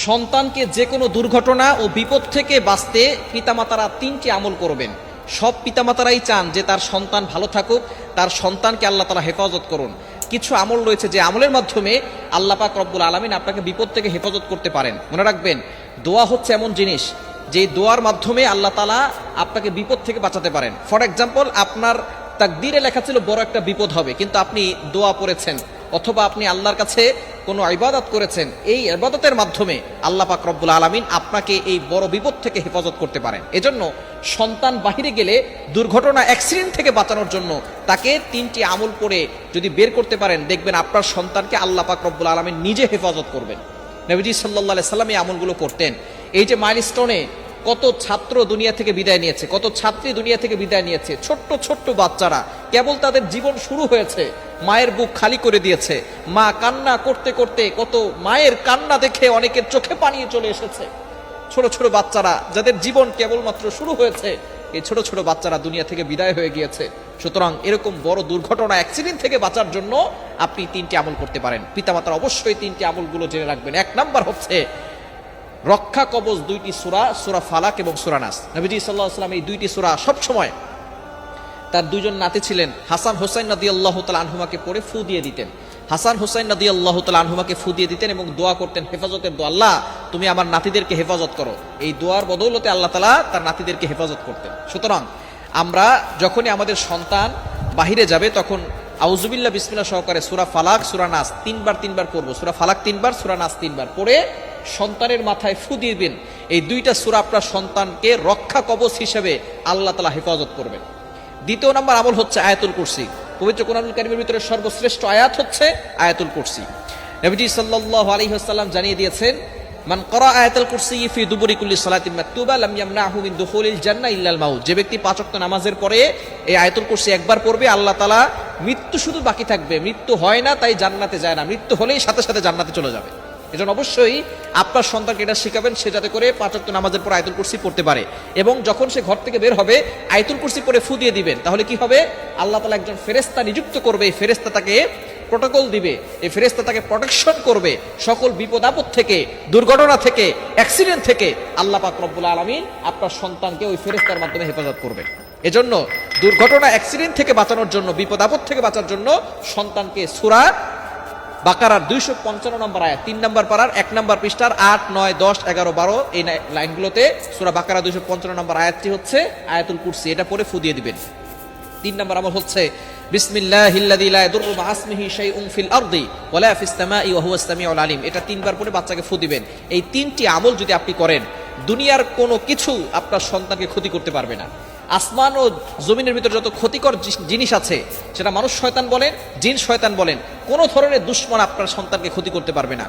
সন্তানকে যে কোনো দুর্ঘটনা ও বিপদ থেকে বাঁচতে পিতামাতারা তিনটি আমল করবেন। সব পিতামাতারাই চান যে তার সন্তান ভালো থাকুক, তার সন্তানকে আল্লাহ তাআলা হেফাজত করুন। কিছু আমল রয়েছে যে আমলের মাধ্যমে আল্লাহ পাক রব্বুল আলামিন আপনাকে বিপদ থেকে হেফাজত করতে পারেন। মনে রাখবেন, দোয়া হচ্ছে এমন জিনিস যে দোয়ার মাধ্যমে আল্লাহ তাআলা আপনাকে বিপদ থেকে বাঁচাতে পারেন। ফর এক্সাম্পল, আপনার তাকদীরে লেখা ছিল বড় একটা বিপদ হবে, কিন্তু আপনি দোয়া পড়েছেন অথবা আপনি আল্লাহর কাছে কোনো ইবাদত করেছেন, এই ইবাদতের মাধ্যমে আল্লাহ পাক রব্বুল আলামিন আপনাকে এই বড় বিপদ থেকে হেফাজত করতে পারেন। এজন্য সন্তান বাহিরে গেলে দুর্ঘটনা অ্যাক্সিডেন্ট থেকে বাঁচানোর জন্য তাকে তিনটি আমল করে যদি বের করতে পারেন, দেখবেন আপনার সন্তানকে আল্লাহ পাক রব্বুল আলামিন নিজে হেফাজত করবেন। নবীজি সাল্লাল্লাহু আলাইহি সাল্লাম এই আমলগুলো করতেন। এই যে মাইলস্টোনে কত ছাত্র দুনিয়া থেকে বিদায় নিয়েছে, কত ছাত্রী দুনিয়া থেকে বিদায় নিয়েছে, ছোট্ট ছোট্ট বাচ্চারা, কেবল তাদের জীবন শুরু হয়েছে, মায়ের বুক খালি করে দিয়েছে। মা কান্না করতে করতে, কত মায়ের কান্না দেখে অনেকের চোখে পানি চলে এসেছে। ছোট ছোট বাচ্চারা যাদের জীবন কেবলমাত্র শুরু হয়েছে, এই ছোট ছোট বাচ্চারা দুনিয়া থেকে বিদায় হয়ে গিয়েছে। সুতরাং এরকম বড় দুর্ঘটনা অ্যাক্সিডেন্ট থেকে বাঁচার জন্য আপনি তিনটি আমল করতে পারেন। পিতামাতার অবশ্যই তিনটি আমলগুলো জেনে রাখবেন। এক নাম্বার হচ্ছে রক্ষা কবচ দুইটি সূরা, সূরা ফালাক এবং সূরা নাস। নবীজি সাল্লাল্লাহু আলাইহি ওয়াসাল্লাম এই দুইটি সূরা সব সময় তার দুইজন নাতি ছিলেন হাসান হোসাইন রাদিয়াল্লাহু তাআলা আনহুমাকে পড়ে ফু দিয়ে দিতেন। হাসান হোসাইন রাদিয়াল্লাহু তাআলা আনহুমাকে ফু দিয়ে দিতেন এবং দোয়া করতেন হেফাজতের দোয়া, আল্লাহ তুমি আমার নাতিদেরকে হেফাজত করো। এই দোয়ার বদৌলতে আল্লাহ তাআলা তার নাতিদেরকে হেফাজত করতেন। সুতরাং আমরা যখনই আমাদের সন্তান বাহিরে যাবে তখন আউযুবিল্লাহ বিসমিল্লাহ সহকারে সূরা ফালাক, সূরা নাস তিনবার পড়ব। সূরা ফালাক তিনবার, সূরা নাস তিনবার পড়ে সন্তানের মাথায় ফু দিবেন। এই দুইটা সূরা আপনার সন্তানকে রক্ষা কবচ হিসেবে আল্লাহ তাআলা হেফাজত করবেন। দ্বিতীয় নম্বর আমল হচ্ছে আয়াতুল কুরসি। পবিত্র কোরআনুল কারীমের ভিতরে সর্বশ্রেষ্ঠ আয়াত হচ্ছে আয়াতুল কুরসি। নবীজি সাল্লাল্লাহু আলাইহি ওয়াসাল্লাম জানিয়ে দিয়েছেন, মান ক্বারা আয়াতুল কুরসি ফি দুবুরি কুল্লি সালাতিন মাকতুবা লাম ইয়ামনাহু মিন দুখুলিল জান্নাহ ইল্লাল মাউত। যে ব্যক্তি 5 ওয়াক্ত নামাজের পরে এই আয়াতুল কুরসি একবার পড়বে, আল্লাহ তাআলা মৃত্যু শুধু বাকি থাকবে, মৃত্যু হয় না তাই জান্নাতে যায় না, মৃত্যু হলেই সাথে সাথে জান্নাতে চলে যাবে। এজন্য অবশ্যই আপনার সন্তানকে এটা শিখাবেন, সে যাতে করে 5 ওয়াক্ত নামাজের পর আয়াতুল কুরসি পড়তে পারে। এবং যখন সে ঘর থেকে বের হবে আয়াতুল কুরসি পড়ে ফু দিয়ে দিবেন। তাহলে কি হবে? আল্লাহ তাআলা একজন ফেরেশতা নিযুক্ত করবে, এই ফেরেশতা তাকে প্রোটোকল দিবে, এই ফেরেশতা তাকে প্রোটেকশন করবে সকল বিপদ আপদ থেকে, দুর্ঘটনা থেকে, অ্যাক্সিডেন্ট থেকে। আল্লাহ পাক রব্বুল আলামিন আপনার সন্তানকে ওই ফেরেশতার মাধ্যমে হেফাজত করবে। এজন্য দুর্ঘটনা অ্যাক্সিডেন্ট থেকে বাঁচানোর জন্য, বিপদ আপদ থেকে বাঁচার জন্য সন্তানকে সূরা বাকারার 255 নম্বর আয়াত, 3 নম্বর পারার 1 নম্বর পৃষ্ঠার 8, 9, 10, 11, 12 এই লাইনগুলোতে সূরা বাকারা 255 নম্বর আয়াতটি হচ্ছে আয়াতুল কুরসি। এটা পড়ে ফু দিয়ে দিবেন। 3 নম্বর আমল হচ্ছে বিসমিল্লাহিল্লাযী লা ইয়াদুররু মা ইসমিহি শাইউন ফিল আরদি ওয়ালা ফিস সামাই ওয়া হুয়াস সামিউল আলিম। এটা 3 বার পড়ে বাচ্চাকে ফু দিবেন। এই 3টি আমল যদি আপনি করেন, দুনিয়ার কোনো কিছু আপনার সন্তানকে ক্ষতি করতে পারবে না। আসমান ও জমিনের ভিতরে যত ক্ষতিকর জিনিস আছে, সেটা মানুষ শয়তান বলেন, জিন শয়তান বলেন, কোনো ধরনের দুশমন আপনার সন্তানকে ক্ষতি করতে পারবে না।